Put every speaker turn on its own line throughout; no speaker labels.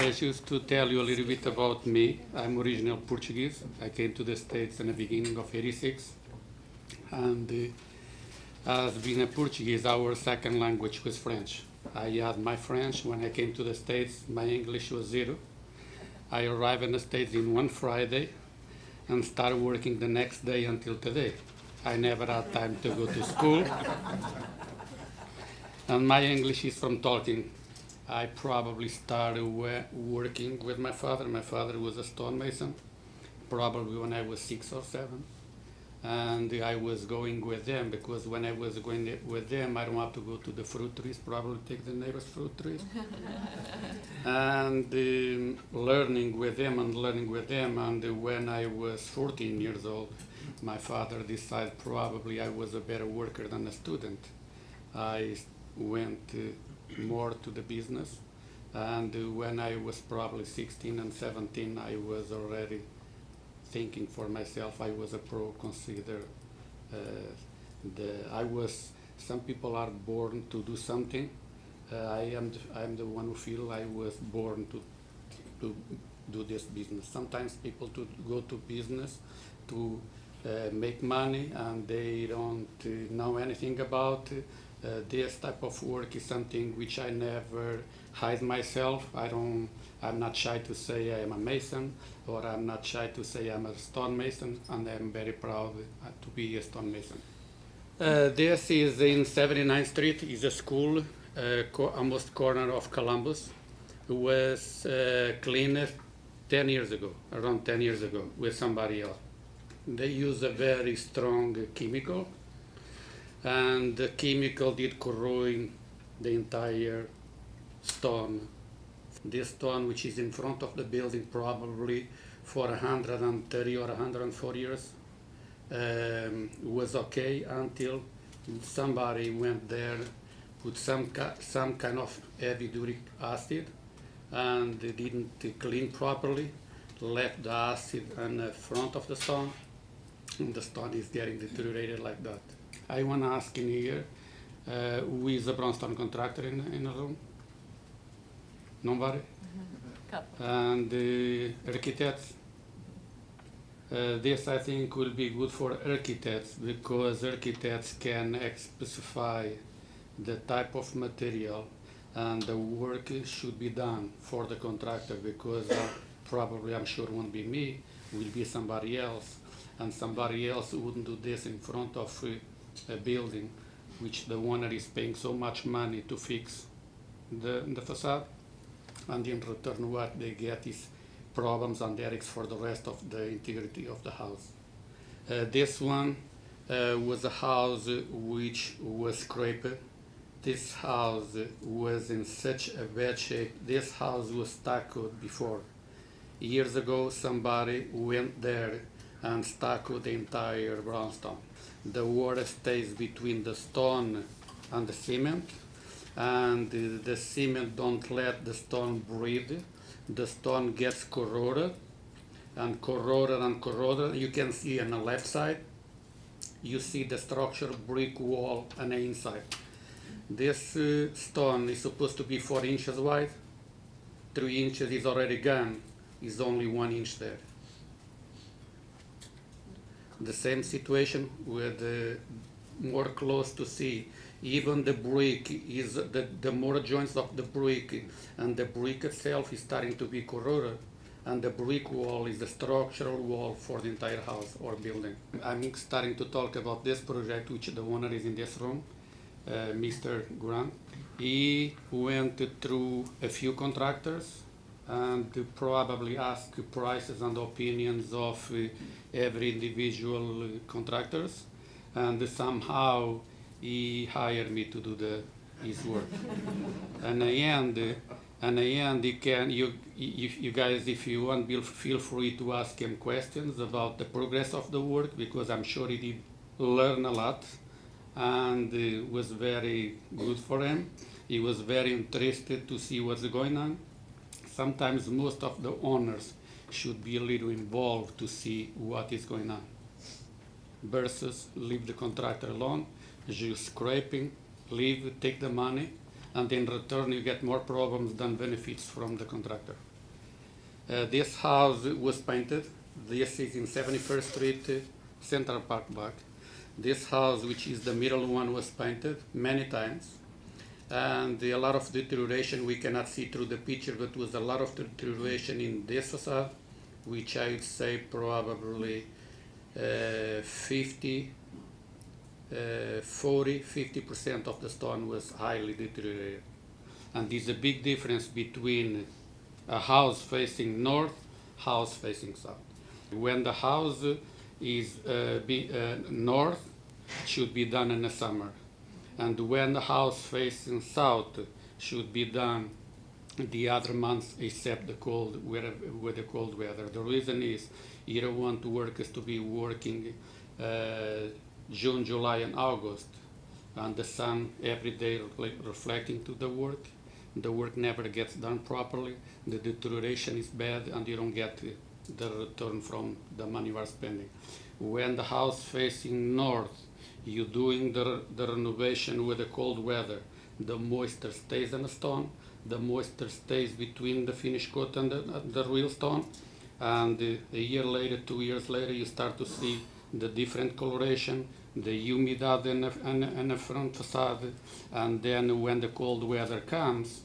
Just to tell you a little bit about me, I'm original Portuguese. I came to the States in the beginning of '86, and as being a Portuguese, our second language was French. I had my French when I came to the States. My English was zero. I arrived in the States in one Friday and started working the next day until today. I never had time to go to school, and my English is from talking. I probably started working with my father. My father was a stonemason, probably when I was 6 or 7. And I was going with them because when I was going with them, I don't have to go to the fruit trees, probably take the neighbor's fruit trees. And learning with them and learning with them. And when I was 14 years old, my father decided probably I was a better worker than a student. I went more to the business, and when I was probably 16 and 17, I was already thinking for myself. I was a pro consider. Some people are born to do something. I am the one who feel I was born to do this business. Sometimes people to go to business to make money, and they don't know anything about this type of work is something which I never hide myself. I'm not shy to say I am a mason, or I'm not shy to say I'm a stonemason, and I'm very proud to be a stonemason. This is in 79th Street. Is a school, almost corner of Columbus. It was cleaned 10 years ago, around 10 years ago, with somebody else. They use a very strong chemical, and the chemical did corrode the entire stone. This stone, which is in front of the building probably for 130 or 140 years, was okay until somebody went there, put some kind of heavy-duty acid, and they didn't clean properly, left the acid in the front of the stone, and the stone is getting deteriorated like that. I want to ask in here, who is a Brownstone contractor in the room? Nobody?
Couple.
And the architects? This I think will be good for architects, because architects can specify the type of material and the work should be done for the contractor, because probably, I'm sure, won't be me, will be somebody else, and somebody else wouldn't do this in front of a building which the owner is paying so much money to fix the facade, and in return what they get is problems and headaches for the rest of the integrity of the house. This one was a house which was scraped. This house was in such a bad shape. This house was stuccoed before. Years ago, somebody went there and stuccoed the entire brownstone. The water stays between the stone and the cement, and the cement don't let the stone breathe. The stone gets corroded and corroded and corroded. You can see on the left side, you see the structure brick wall on the inside. This stone is supposed to be 4 inches wide. 3 inches is already gone. Is only 1 inch there. The same situation with more close to see. Even the brick is the more joints of the brick, and the brick itself is starting to be corroded, and the brick wall is the structural wall for the entire house or building. I'm starting to talk about this project, which the owner is in this room, Mr. Grant. He went through a few contractors and probably asked prices and opinions of every individual contractors, and somehow he hired me to do his work. And in the end, you guys, if you want, feel free to ask him questions about the progress of the work, because I'm sure he did learn a lot, and it was very good for him. He was very interested to see what's going on. Sometimes most of the owners should be a little involved to see what is going on, versus leave the contractor alone, just scraping, leave, take the money, and in return you get more problems than benefits from the contractor. This house was painted. This is in 71st Street, Central Park back. This house, which is the middle one, was painted many times. And a lot of deterioration, we cannot see through the picture, but was a lot of deterioration in this facade, which I would say probably 50% of the stone was highly deteriorated. And there's a big difference between a house facing north, house facing south. When the house is north, it should be done in the summer. And when the house facing south, should be done the other months except the cold weather, with the cold weather. The reason is you don't want workers to be working June, July, and August, and the sun every day reflecting to the work. The work never gets done properly, the deterioration is bad, and you don't get the return from the money you are spending. When the house facing north, you're doing the renovation with the cold weather, the moisture stays in the stone, the moisture stays between the finish coat and the real stone, and a year later, 2 years later, you start to see the different coloration, the humidity in the front facade, and then when the cold weather comes,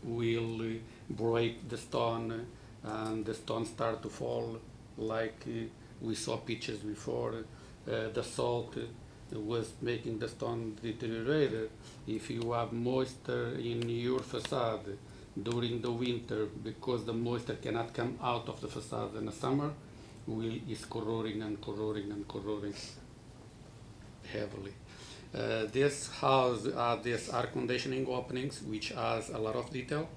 we'll break the stone, and the stone start to fall like we saw pictures before. The salt was making the stone deteriorated. If you have moisture in your facade during the winter, because the moisture cannot come out of the facade in the summer, is corroding and corroding and corroding heavily. This house has these air conditioning openings, which has a lot of detail.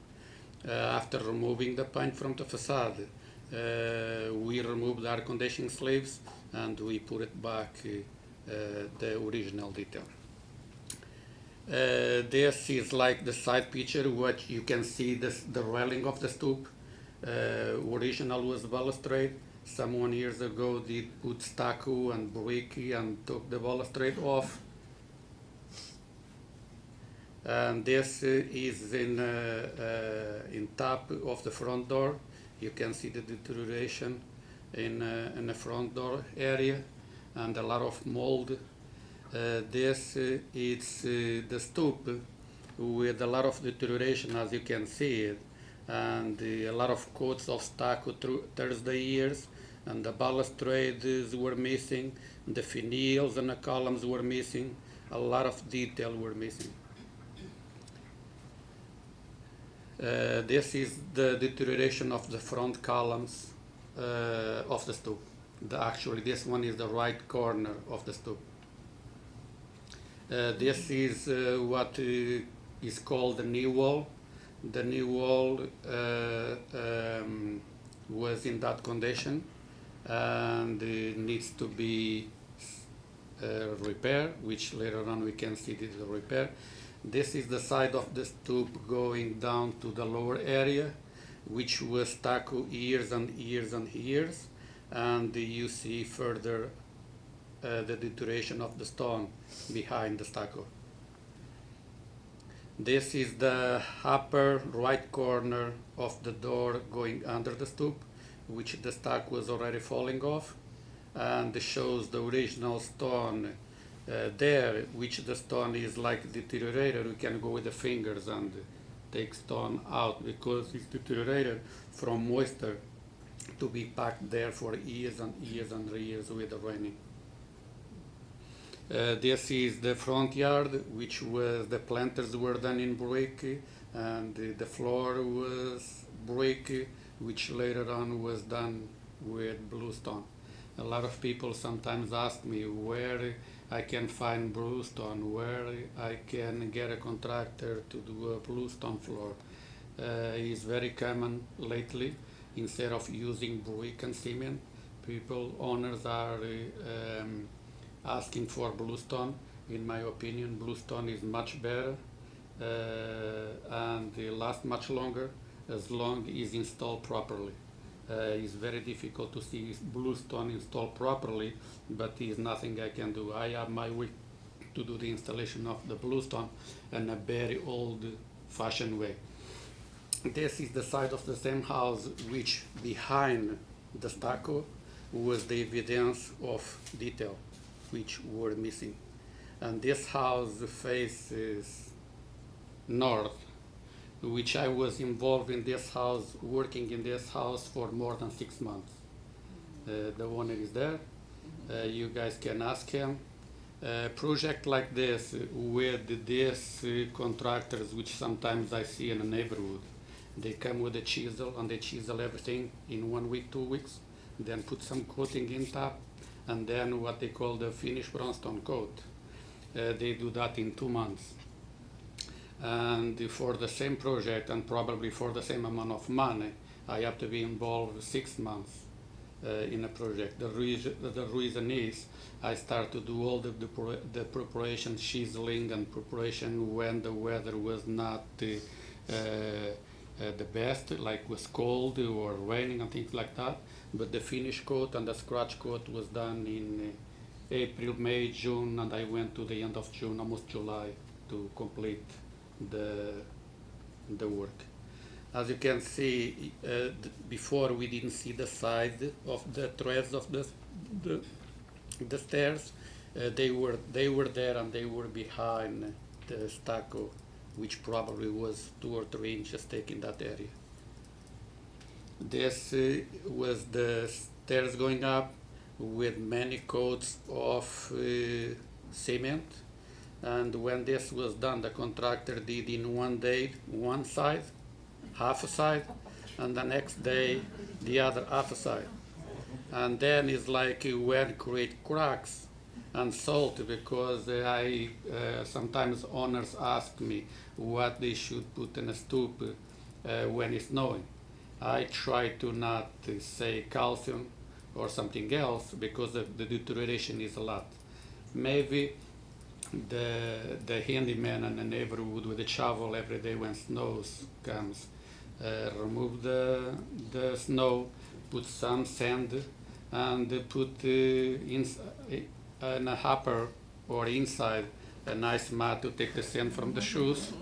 After removing the paint from the facade, we removed the air conditioning sleeves and we put it back the original detail. This is like the side picture, what you can see the railing of the stoop. Original was balustrade. Someone years ago did put stucco and brick and took the balustrade off. And this is in top of the front door. You can see the deterioration in the front door area and a lot of mold. This is the stoop with a lot of deterioration, as you can see it, and a lot of coats of stucco through the years, and the balustrades were missing, the finials and the columns were missing, a lot of detail were missing. This is the deterioration of the front columns of the stoop. Actually, this one is the right corner of the stoop. This is what is called the knee wall. The knee wall was in that condition and it needs to be repaired, which later on we can see this repair. This is the side of the stoop going down to the lower area, which was stucco years and years and years, and you see further the deterioration of the stone behind the stucco. This is the upper right corner of the door going under the stoop, which the stucco was already falling off, and shows the original stone there, which the stone is like deteriorated. We can go with the fingers and take stone out because it's deteriorated from moisture to be packed there for years and years and years with the raining. This is the front yard, which was the planters were done in brick, and the floor was brick, which later on was done with bluestone. A lot of people sometimes ask me where I can find bluestone, where I can get a contractor to do a bluestone floor. It's very common lately. Instead of using brick and cement, owners are asking for bluestone. In my opinion, bluestone is much better and it lasts much longer as long as it's installed properly. It's very difficult to see bluestone installed properly, but there's nothing I can do. I have my to do the installation of the bluestone in a very old-fashioned way. This is the side of the same house which behind the stucco was the evidence of detail which were missing. And this house faces north, which I was involved in this house, working in this house for more than 6 months. The owner is there. You guys can ask him. A project like this with these contractors, which sometimes I see in a neighborhood, they come with a chisel and they chisel everything in 1 week, 2 weeks, then put some coating in top, and then what they call the finished brownstone coat. They do that in 2 months. And for the same project and probably for the same amount of money, I have to be involved 6 months in a project. The reason is I start to do all the preparation, chiseling and preparation when the weather was not the best, like was cold or raining and things like that. But the finish coat and the scratch coat was done in April, May, June, and I went to the end of June, almost July, to complete the work. As you can see, before we didn't see the side of the threads of the stairs. They were there and they were behind the stucco, which probably was 2 or 3 inches thick in that area. This was the stairs going up with many coats of cement. And when this was done, the contractor did in 1 day one side, half a side, and the next day the other half a side. And then it's like when create cracks and salt, because I sometimes owners ask me what they should put in a stoop when it's snowing. I try to not say calcium or something else because the deterioration is a lot. Maybe the handyman in the neighborhood with a shovel every day when snow comes, remove the snow, put some sand, and put in a hopper or inside a nice mat to take the sand from the shoes.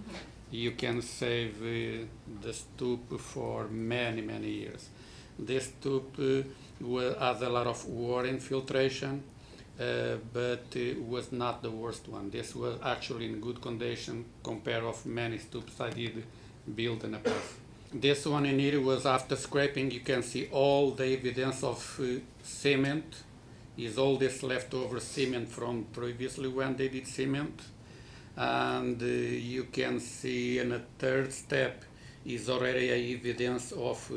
You can save the stoop for many, many years. This stoop has a lot of water infiltration, but it was not the worst one. This was actually in good condition compared of many stoops I did build in the past. This one in here was after scraping. You can see all the evidence of cement. Is all this leftover cement from previously when they did cement. And you can see in the third step is already evidence of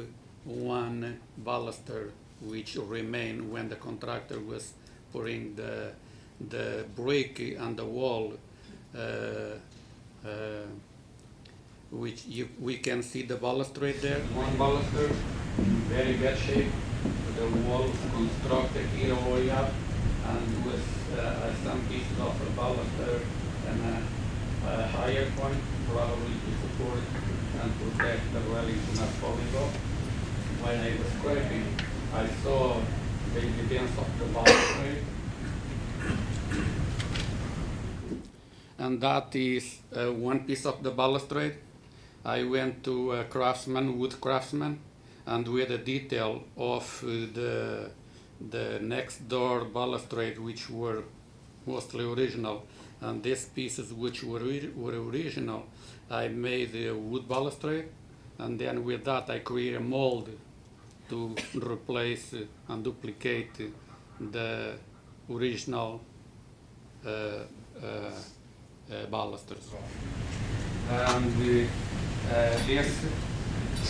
one baluster which remained when the contractor was putting the brick on the wall, which we can see the balustrade there. One baluster in very bad shape. The wall constructed here all the way up, and with some pieces of the baluster and a higher point, probably to support and protect the railing from not falling off. When I was scraping, I saw the evidence of the balustrade. And that is one piece of the balustrade. I went to a craftsman, wood craftsman, and with a detail of the next door balustrade, which were mostly original, and these pieces which were original, I made a wood balustrade, and then with that I created a mold to replace and duplicate the original balusters. And this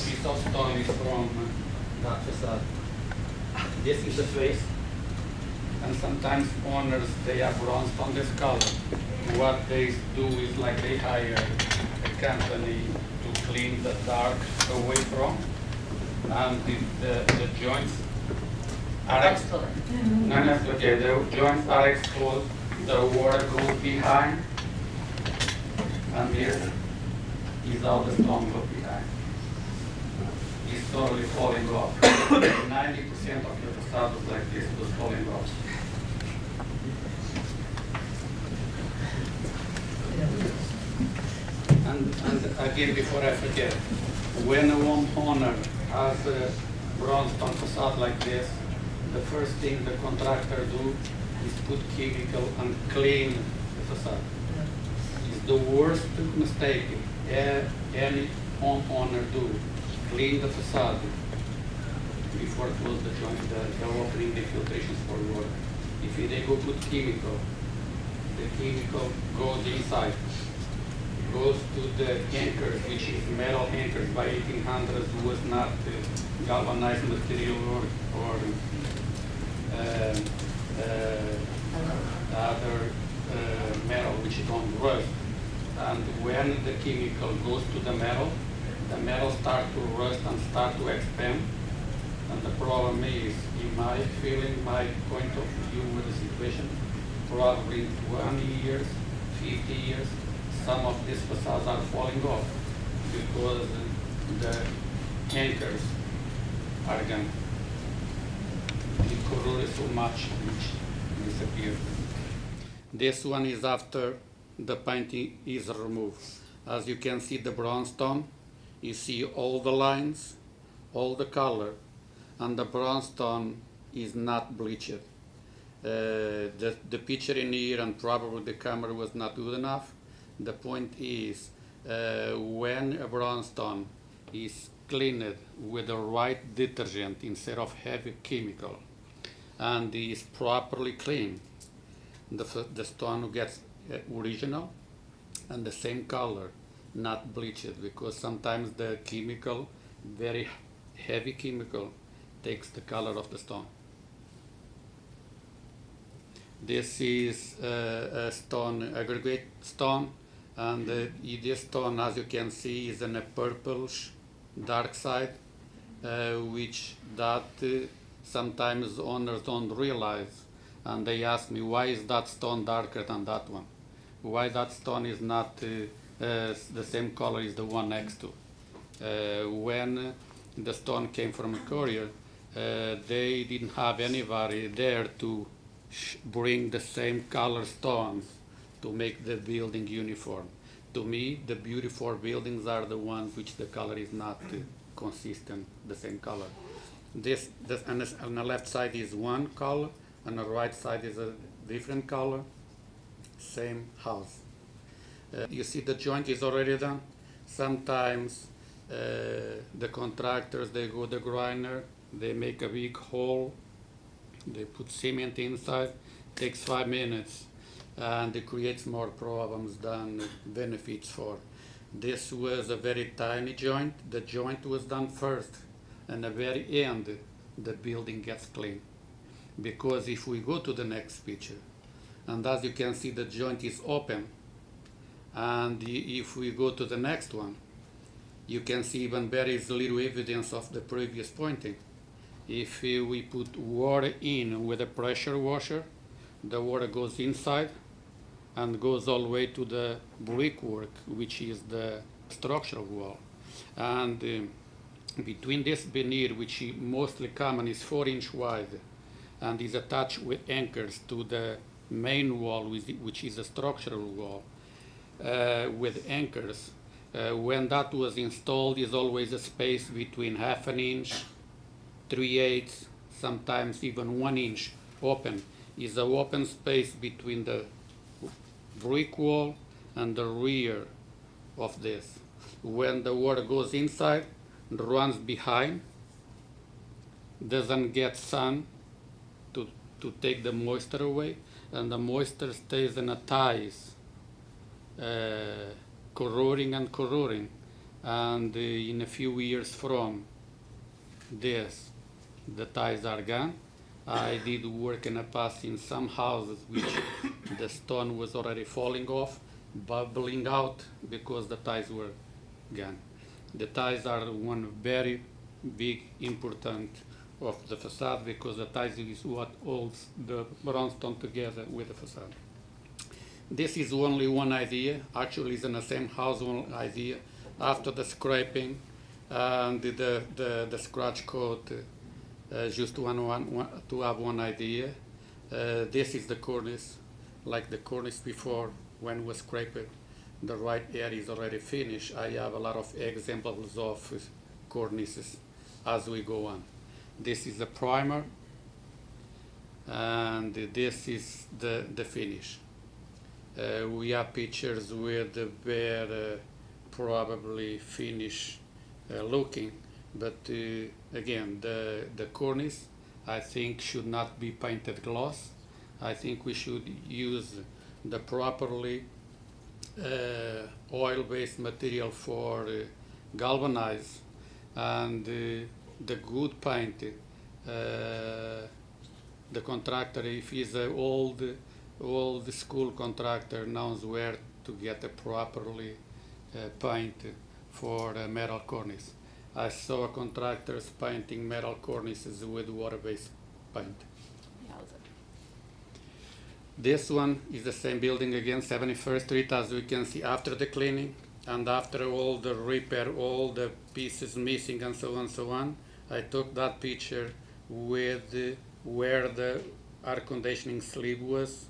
piece of stone is from that facade. This is the face, and sometimes owners, they have brownstone this color. What they do is like they hire a company to clean the dark away from, and the joints are okay. The joints are exposed. The water goes behind, and this is how the stone goes behind. It's totally falling off. 90% of the facade was like this, was falling off. And again, before I forget, when a homeowner has a brownstone facade like this, the first thing the contractor do is put chemical and clean the facade. It's the worst mistake any homeowner do. Clean the facade before close the joint, the opening, the filtrations for water. If they go put chemical, the chemical goes inside, goes to the anchors, which is metal anchors. By 1800s was not galvanized material or other metal which don't rust. And when the chemical goes to the metal start to rust and start to expand. And the problem is, in my feeling, my point of view with the situation, probably in 20 years, 50 years, some of these facades are falling off because the anchors are gone. It corroded so much which disappeared. This one is after the painting is removed. As you can see the brownstone, you see all the lines, all the color, and the brownstone is not bleached. The picture in here and probably the camera was not good enough. The point is, when a brownstone is cleaned with the right detergent instead of heavy chemical and is properly cleaned, the stone gets original and the same color, not bleached, because sometimes the chemical, very heavy chemical, takes the color of the stone. This is a stone, aggregate stone, and this stone, as you can see, is in a purplish dark side, which sometimes owners don't realize, and they ask me, why is that stone darker than that one? Why that stone is not the same color as the one next to? When the stone came from Korea, they didn't have anybody there to bring the same color stones to make the building uniform. To me, the beautiful buildings are the ones which the color is not consistent, the same color. This on the left side is one color, and the right side is a different color, same house. You see the joint is already done. Sometimes the contractors, they go the grinder, they make a big hole, they put cement inside, takes 5 minutes, and it creates more problems than benefits for. This was a very tiny joint. The joint was done first, and at the very end, the building gets clean. Because if we go to the next picture, and as you can see, the joint is open, and if we go to the next one, you can see even very little evidence of the previous pointing. If we put water in with a pressure washer, the water goes inside and goes all the way to the brickwork, which is the structural wall. And between this veneer, which is mostly common, is 4-inch wide and is attached with anchors to the main wall, which is a structural wall, with anchors. When that was installed, is always a space between 1/2 inch, 3/8, sometimes even 1 inch open. Is an open space between the brick wall and the rear of this. When the water goes inside, runs behind, doesn't get sun to take the moisture away, and the moisture stays in the ties, corroding and corroding. And in a few years from this, the ties are gone. I did work in the past in some houses which the stone was already falling off, bubbling out because the ties were gone. The ties are one very big important of the facade, because the ties is what holds the brownstone together with the facade. This is only one idea. Actually, it's in the same house, one idea. After the scraping and the scratch coat, just to have one idea. This is the cornice, like the cornice before when it was scraped. the right area is already finished. I have a lot of examples of cornices as we go on. This is the primer, and this is the finish. We have pictures with the bare, probably finish looking, but again, the cornice I think should not be painted gloss. I think we should use the properly oil-based material for galvanize, and the good paint. The contractor, if he's an old school contractor, knows where to get a properly paint for a metal cornice. I saw contractors painting metal cornices with water-based paint. This one is the same building again, 71st Street, as we can see after the cleaning and after all the repair, all the pieces missing and so on. I took that picture with where the air conditioning sleeve was,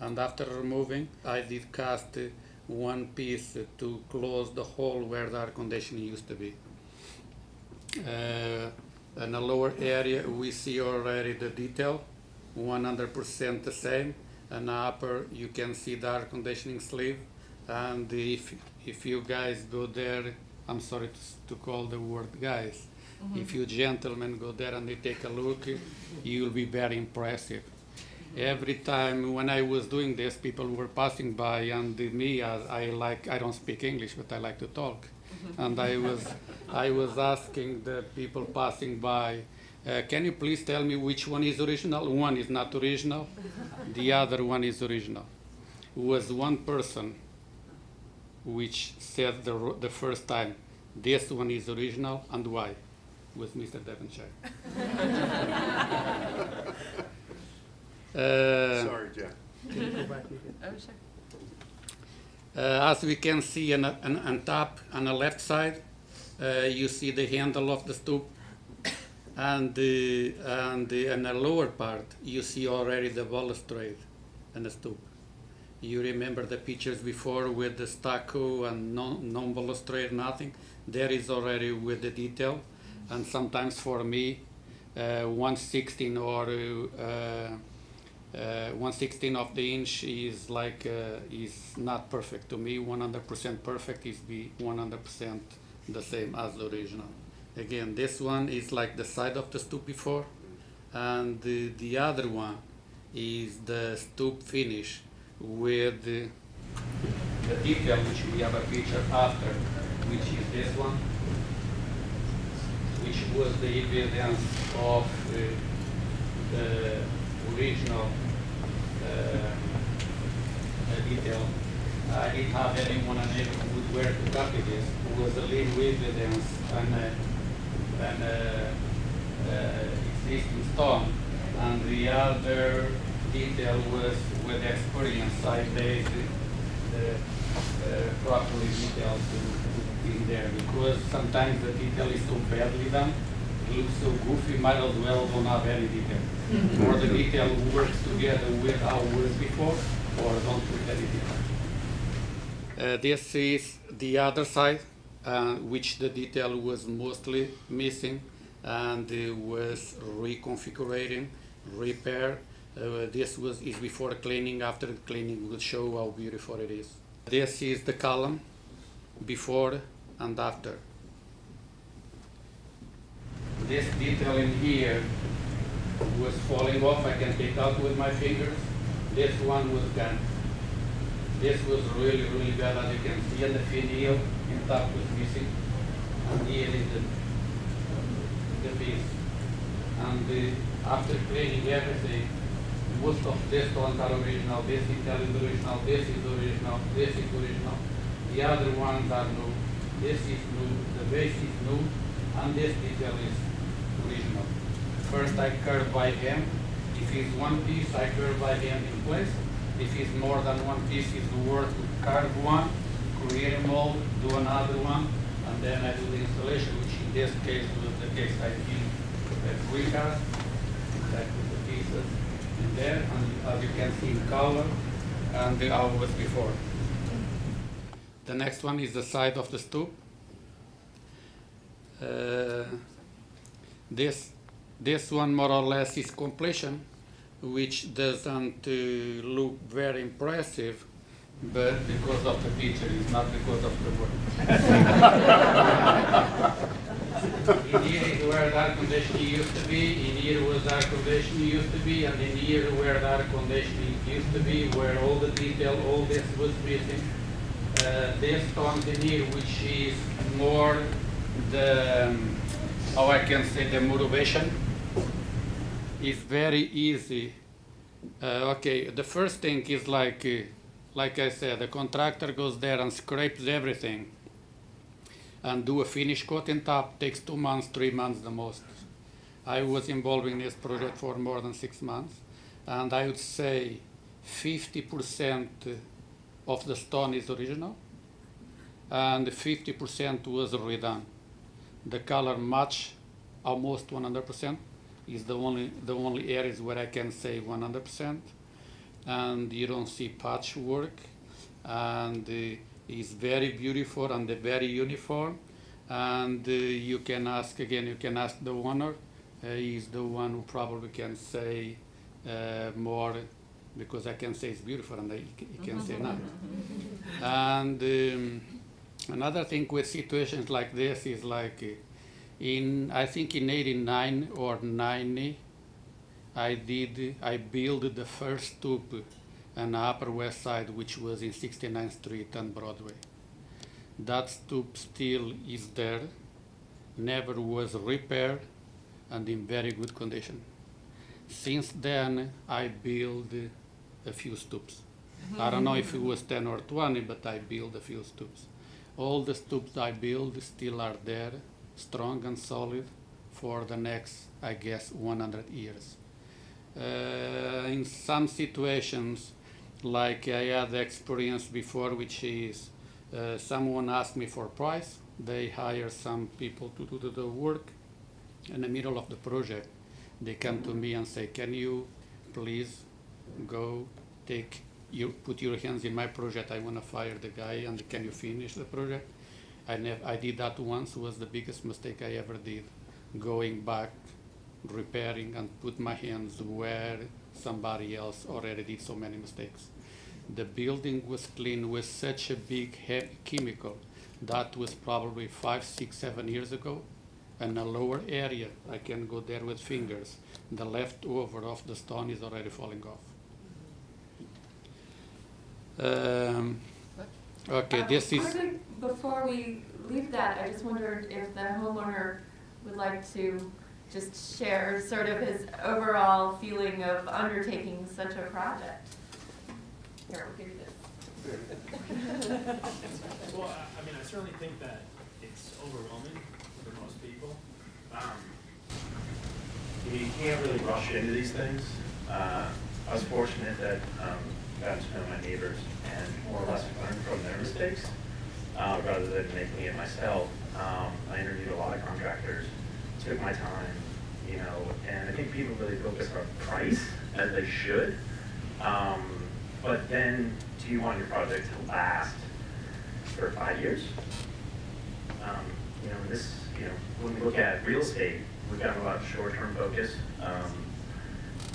and after removing, I did cast one piece to close the hole where the air conditioning used to be. In the lower area, we see already the detail, 100% the same. And upper, you can see the air conditioning sleeve. And if you guys go there, I'm sorry to call the word guys, if you gentlemen go there and they take a look, you'll be very impressive. Every time when I was doing this, people were passing by, and me, I don't speak English, but I like to talk. And I was asking the people passing by, can you please tell me which one is original? One is not original, the other one is original. Was one person which said the first time, this one is original, and why? Was Mr. Devonshire.
Sorry, Jack.
Can you go back again?
Oh, sure.
As we can see on top, on the left side, you see the handle of the stoop, and in the lower part, you see already the balustrade and the stoop. You remember the pictures before with the stucco and non-balustrade, nothing. There is already with the detail, and sometimes for me, 1/16 or 1/16 of the inch is like is not perfect to me. 100% perfect is be 100% the same as the original. Again, this one is like the side of the stoop before, and the other one is the stoop finish with the detail, which we have a picture after, which is this one, which was the evidence of the original detail. I didn't have anyone in the neighborhood where to copy this. It was a little evidence and existing stone, and the other detail was with experience. I made properly detailed in there, because sometimes the detail is so badly done, it looks so goofy, might as well don't have any detail. Or the detail works together with how it was before, or don't put any detail. This is the other side, which the detail was mostly missing, and was reconfiguring, repair. This is before cleaning. After the cleaning, will show how beautiful it is. This is the column before and after. This detail in here was falling off. I can take out with my fingers. This one was gone. This was really, really bad, as you can see, and the finial in top was missing. And here is the piece. And after cleaning everything, most of these stones are original. This detail is original. This is original. This is original. The other ones are new. This is new. The base is new, and this detail is original. First, I curve by hand. If it's one piece, I curve by hand in place. If it's more than one piece, it's the work to carve one, create a mold, do another one, and then I do the installation, which in this case was the case. I did a precast. I put the pieces in there, and as you can see in color, and how it was before. The next one is the side of the stoop. This one more or less is completion, which doesn't look very impressive, but because of the picture, it's not because of the work. In here is where the air conditioning used to be, in here was air conditioning used to be, and in here where the air conditioning used to be, where all the detail, all this was missing. This comes in here, which is more the, how I can say, the motivation. It's very easy. Okay, the first thing is like I said, the contractor goes there and scrapes everything and do a finish coat in top. Takes 2 months, 3 months the most. I was involved in this project for more than 6 months, and I would say 50% of the stone is original, and 50% was redone. The color match almost 100%. Is the only areas where I can say 100%, and you don't see patchwork, and it's very beautiful and very uniform. And you can ask again. You can ask the owner. He's the one who probably can say more, because I can say it's beautiful and he can say not. And another thing with situations like this is like. I think in 89 or 90, I built the first stoop on the Upper West Side, which was in 69th Street and Broadway. That stoop still is there, never was repaired, and in very good condition. Since then, I built a few stoops. I don't know if it was 10 or 20, but I built a few stoops. All the stoops I built still are there, strong and solid for the next, I guess, 100 years. In some situations, like I had the experience before, which is someone asked me for price. They hire some people to do the work. In the middle of the project, they come to me and say, can you please go put your hands in my project. I want to fire the guy, and can you finish the project? I did that once. Was the biggest mistake I ever did, going back, repairing, and put my hands where somebody else already did so many mistakes. The building was clean with such a big heavy chemical. That was probably 5, 6, 7 years ago. And a lower area, I can go there with fingers. The leftover of the stone is already falling off. Okay, this is.
Before we leave that, I just wondered if the homeowner would like to just share sort of his overall feeling of undertaking such a project. Here, we'll give you this.
Well, I mean, I certainly think that it's overwhelming for most people. You can't really rush into these things. I was fortunate that I got to know my neighbors and more or less learn from their mistakes rather than making it myself. I interviewed a lot of contractors, took my time, and I think people really focus on price, as they should. But then, do you want your project to last for 5 years? When we look at real estate, we've got a lot of short-term focus,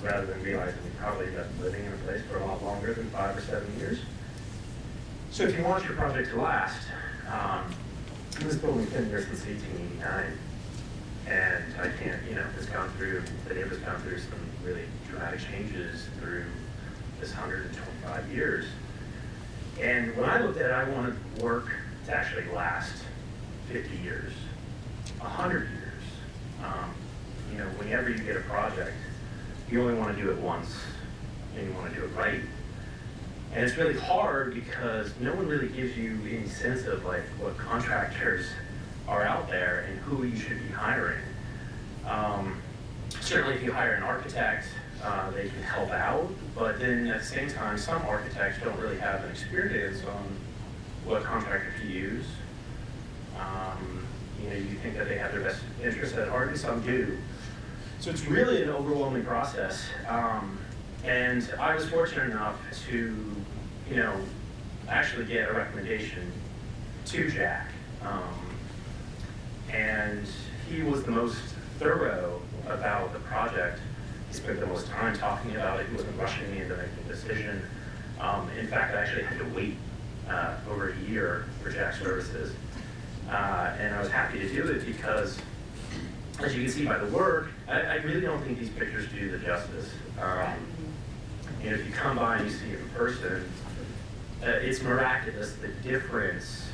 rather than realizing we probably end up living in a place for a lot longer than 5 or 7 years. So if you want your project to last, this building's been here since 1889, and I can't, the neighbor's gone through some really dramatic changes through this 125 years. And when I looked at it, I wanted work to actually last 50 years, 100 years. Whenever you get a project, you only want to do it once, and you want to do it right. And it's really hard because no one really gives you any sense of like what contractors are out there and who you should be hiring. Certainly if you hire an architect, they can help out, but then at the same time, some architects don't really have an experience on what contractor to use. You think that they have their best interests at heart, and some do. So it's really an overwhelming process. And I was fortunate enough to, actually get a recommendation to Jack. And he was the most thorough about the project. He spent the most time talking about it. He wasn't rushing me into making a decision. In fact, I actually had to wait over a year for Jack's services. And I was happy to do it because, as you can see by the work, I really don't think these pictures do the justice. You know, if you come by and you see it in person, it's miraculous the difference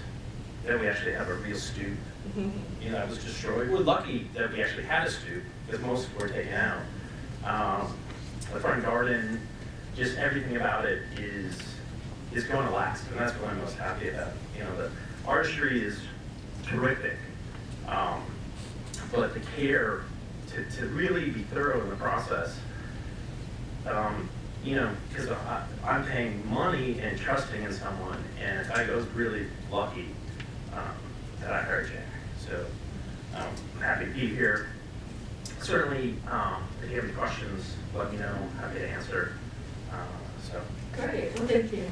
that we actually have a real stoop. You know, it was destroyed. We're lucky that we actually had a stoop because most were taken out. The front garden, just everything about it is going to last, and that's what I'm most happy about. You know, the artistry is terrific, but the care to really be thorough in the process. You know, because I'm paying money and trusting in someone, and I was really lucky that I hired Jack. So I'm happy to be here. Certainly, if you have any questions, let me know. I'm happy to answer.
Great, well, thank you.